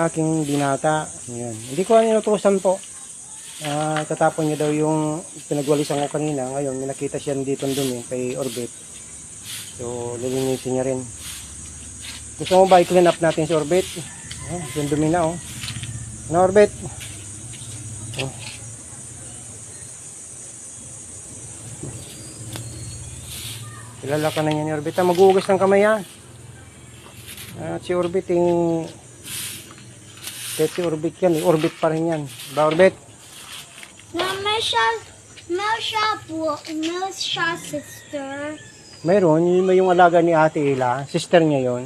aking binata. Ayan. Hindi ko inutusan po. Tatapon niya daw yung pinagwalisan ko kanina. Ngayon, may nakita siya dito dumi kay Orbit. So, lilinisin niya rin. Gusto mo ba i-clean up natin si Orbit? Yung dumi na, oh. Ano, Orbit? Oh. Kilala ka na niya ni Orbit. Mag-uugas ng kamay, ha? At si Orbit, si Orbit yan. Orbit pa rin yan. Ba, Orbit? No siya, sister. Mayroon, yun yung alaga ni Ate Ila. Sister niya yun.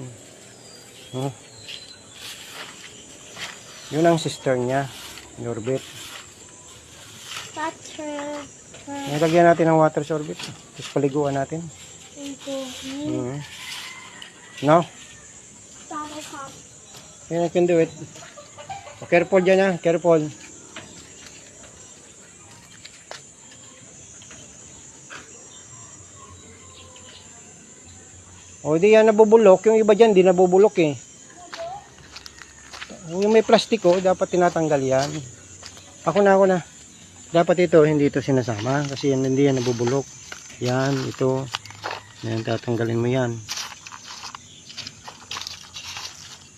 Yun ang sister niya, ni Orbit. Butter. Nilagyan natin ng water sa Orbit. Tapos paliguan natin. No? Yeah, I can do it. Oh, careful dyan, ha. Careful. O, di yan nabubulok. Yung iba dyan, di nabubulok eh. Yung may plastiko, dapat tinatanggal yan. Ako na. Dapat ito, hindi ito sinasama. Kasi yan, hindi yan nabubulok. Yan, ito. Yan, tatanggalin mo yan.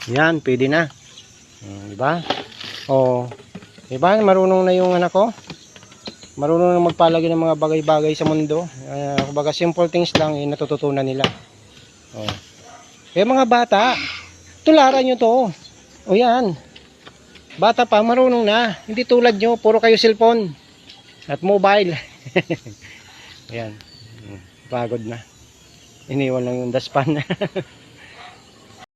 Yan, pwede na. Diba? O, diba? Marunong na yung anak ko. Marunong na magpalagi ng mga bagay-bagay sa mundo. Kumbaga, simple things lang, natututunan nila. O. Kaya mga bata, tularan nyo to. O yan. Bata pa, marunong na. Hindi tulad nyo, puro kayo cellphone. At mobile. Ayan. Pagod na. Iniwan lang yung daspan.